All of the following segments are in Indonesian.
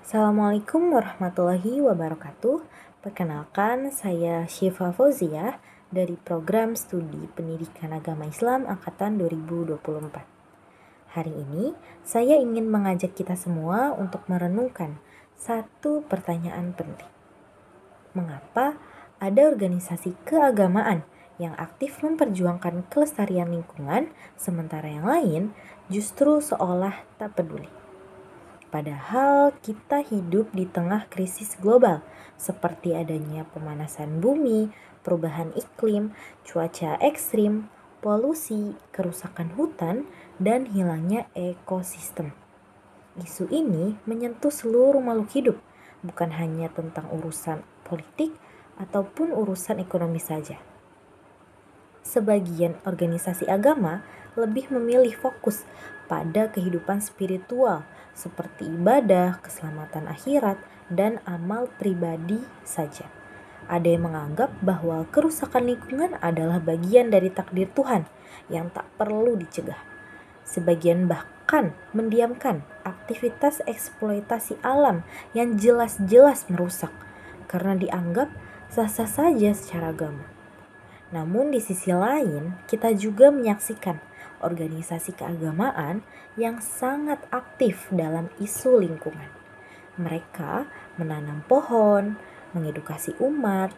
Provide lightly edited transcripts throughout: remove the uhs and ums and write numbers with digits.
Assalamualaikum warahmatullahi wabarakatuh. Perkenalkan, saya Syifa Fauziah dari Program Studi Pendidikan Agama Islam Angkatan 2024. Hari ini, saya ingin mengajak kita semua untuk merenungkan satu pertanyaan penting. Mengapa ada organisasi keagamaan yang aktif memperjuangkan kelestarian lingkungan, sementara yang lain justru seolah tak peduli? Padahal kita hidup di tengah krisis global seperti adanya pemanasan bumi, perubahan iklim, cuaca ekstrim, polusi, kerusakan hutan, dan hilangnya ekosistem. Isu ini menyentuh seluruh makhluk hidup, bukan hanya tentang urusan politik ataupun urusan ekonomi saja. Sebagian organisasi agama lebih memilih fokus pada kehidupan spiritual seperti ibadah, keselamatan akhirat, dan amal pribadi saja. Ada yang menganggap bahwa kerusakan lingkungan adalah bagian dari takdir Tuhan yang tak perlu dicegah. Sebagian bahkan mendiamkan aktivitas eksploitasi alam yang jelas-jelas merusak karena dianggap sah-sah saja secara agama. Namun di sisi lain, kita juga menyaksikan organisasi keagamaan yang sangat aktif dalam isu lingkungan. Mereka menanam pohon, mengedukasi umat,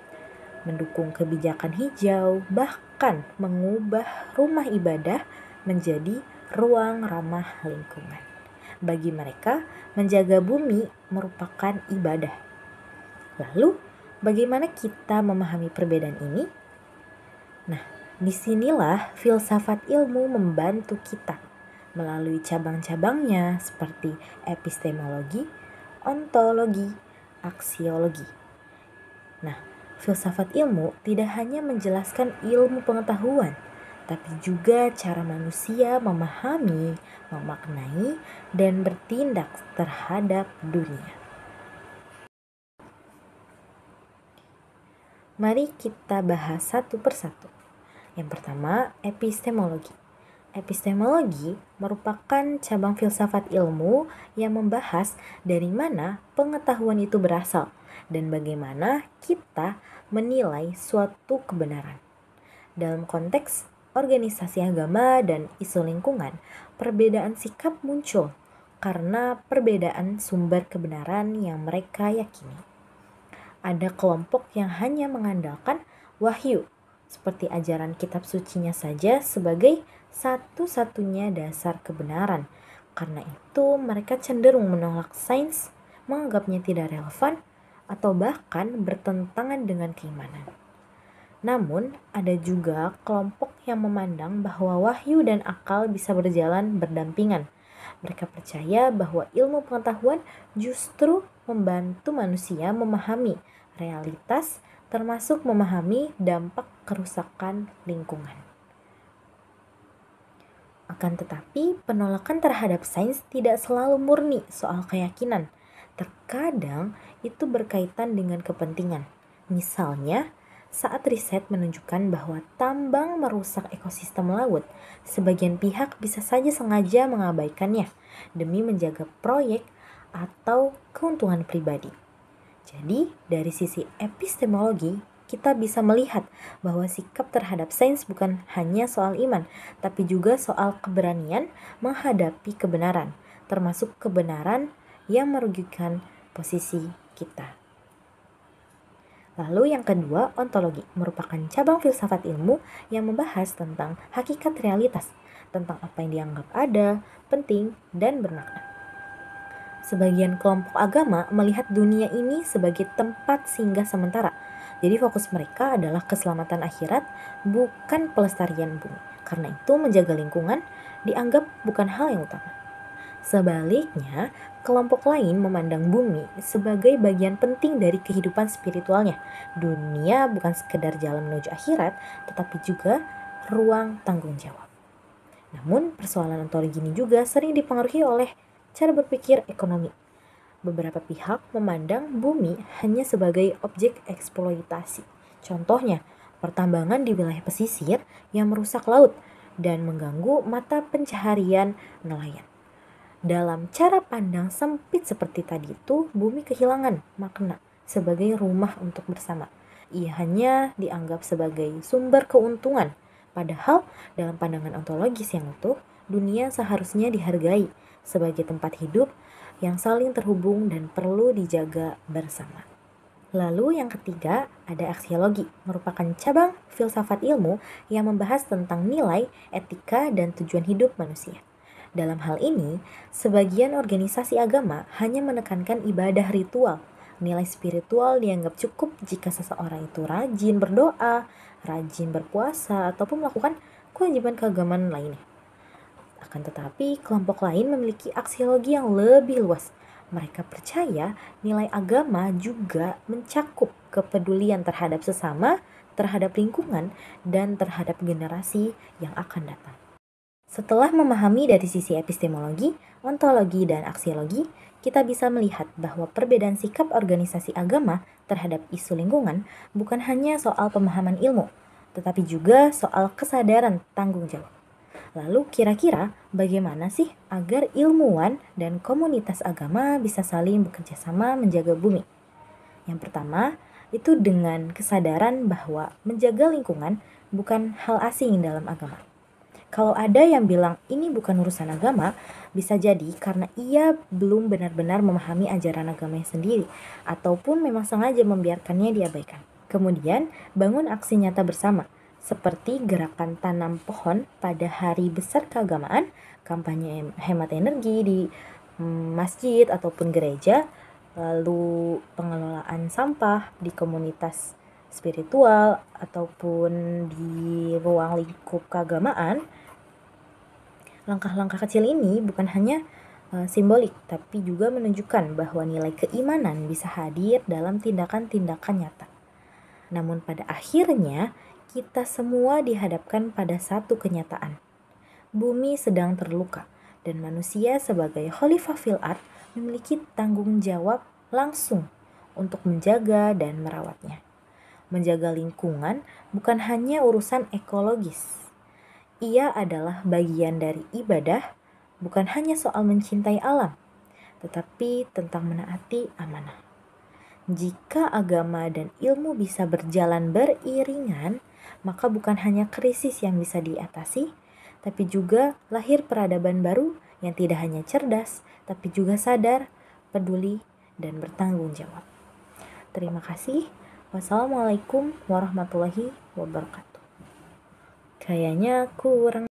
mendukung kebijakan hijau, bahkan mengubah rumah ibadah menjadi ruang ramah lingkungan. Bagi mereka, menjaga bumi merupakan ibadah. Lalu, bagaimana kita memahami perbedaan ini? Nah, disinilah filsafat ilmu membantu kita melalui cabang-cabangnya seperti epistemologi, ontologi, aksiologi. Nah, filsafat ilmu tidak hanya menjelaskan ilmu pengetahuan, tapi juga cara manusia memahami, memaknai, dan bertindak terhadap dunia. Mari kita bahas satu persatu. Yang pertama, epistemologi. Epistemologi merupakan cabang filsafat ilmu yang membahas dari mana pengetahuan itu berasal dan bagaimana kita menilai suatu kebenaran. Dalam konteks organisasi agama dan isu lingkungan, perbedaan sikap muncul karena perbedaan sumber kebenaran yang mereka yakini. Ada kelompok yang hanya mengandalkan wahyu, seperti ajaran kitab sucinya saja sebagai satu-satunya dasar kebenaran. Karena itu mereka cenderung menolak sains, menganggapnya tidak relevan, atau bahkan bertentangan dengan keimanan. Namun, ada juga kelompok yang memandang bahwa wahyu dan akal bisa berjalan berdampingan. Mereka percaya bahwa ilmu pengetahuan justru membantu manusia memahami realitas, termasuk memahami dampak kerusakan lingkungan. Akan tetapi, penolakan terhadap sains tidak selalu murni soal keyakinan. Terkadang itu berkaitan dengan kepentingan. Misalnya, saat riset menunjukkan bahwa tambang merusak ekosistem laut, sebagian pihak bisa saja sengaja mengabaikannya demi menjaga proyek atau keuntungan pribadi. Jadi, dari sisi epistemologi, kita bisa melihat bahwa sikap terhadap sains bukan hanya soal iman, tapi juga soal keberanian menghadapi kebenaran, termasuk kebenaran yang merugikan posisi kita. Lalu yang kedua, ontologi merupakan cabang filsafat ilmu yang membahas tentang hakikat realitas, tentang apa yang dianggap ada, penting, dan bermakna. Sebagian kelompok agama melihat dunia ini sebagai tempat singgah sementara. Jadi fokus mereka adalah keselamatan akhirat, bukan pelestarian bumi. Karena itu menjaga lingkungan dianggap bukan hal yang utama. Sebaliknya, kelompok lain memandang bumi sebagai bagian penting dari kehidupan spiritualnya. Dunia bukan sekedar jalan menuju akhirat, tetapi juga ruang tanggung jawab. Namun, persoalan ontologi ini juga sering dipengaruhi oleh cara berpikir ekonomi. Beberapa pihak memandang bumi hanya sebagai objek eksploitasi. Contohnya, pertambangan di wilayah pesisir yang merusak laut dan mengganggu mata pencaharian nelayan. Dalam cara pandang sempit seperti tadi itu, bumi kehilangan makna sebagai rumah untuk bersama. Ia hanya dianggap sebagai sumber keuntungan. Padahal dalam pandangan ontologis yang utuh, dunia seharusnya dihargai sebagai tempat hidup yang saling terhubung dan perlu dijaga bersama. Lalu yang ketiga, ada aksiologi, merupakan cabang filsafat ilmu yang membahas tentang nilai, etika, dan tujuan hidup manusia. Dalam hal ini, sebagian organisasi agama hanya menekankan ibadah ritual. Nilai spiritual dianggap cukup jika seseorang itu rajin berdoa, rajin berpuasa, ataupun melakukan kewajiban keagamaan lainnya. Akan tetapi, kelompok lain memiliki aksiologi yang lebih luas. Mereka percaya nilai agama juga mencakup kepedulian terhadap sesama, terhadap lingkungan, dan terhadap generasi yang akan datang. Setelah memahami dari sisi epistemologi, ontologi, dan aksiologi, kita bisa melihat bahwa perbedaan sikap organisasi agama terhadap isu lingkungan bukan hanya soal pemahaman ilmu, tetapi juga soal kesadaran tanggung jawab. Lalu kira-kira bagaimana sih agar ilmuwan dan komunitas agama bisa saling bekerja sama menjaga bumi? Yang pertama, itu dengan kesadaran bahwa menjaga lingkungan bukan hal asing dalam agama. Kalau ada yang bilang ini bukan urusan agama, bisa jadi karena ia belum benar-benar memahami ajaran agamanya sendiri, ataupun memang sengaja membiarkannya diabaikan. Kemudian, bangun aksi nyata bersama, seperti gerakan tanam pohon pada hari besar keagamaan, kampanye hemat energi di masjid ataupun gereja, lalu pengelolaan sampah di komunitas spiritual ataupun di ruang lingkup keagamaan. Langkah-langkah kecil ini bukan hanya simbolik, tapi juga menunjukkan bahwa nilai keimanan bisa hadir dalam tindakan-tindakan nyata. Namun pada akhirnya, kita semua dihadapkan pada satu kenyataan. Bumi sedang terluka, dan manusia sebagai khalifah fil ard memiliki tanggung jawab langsung untuk menjaga dan merawatnya. Menjaga lingkungan bukan hanya urusan ekologis. Ia adalah bagian dari ibadah, bukan hanya soal mencintai alam, tetapi tentang menaati amanah. Jika agama dan ilmu bisa berjalan beriringan, maka bukan hanya krisis yang bisa diatasi, tapi juga lahir peradaban baru yang tidak hanya cerdas, tapi juga sadar, peduli, dan bertanggung jawab. Terima kasih. Wassalamualaikum warahmatullahi wabarakatuh. Kayaknya kurang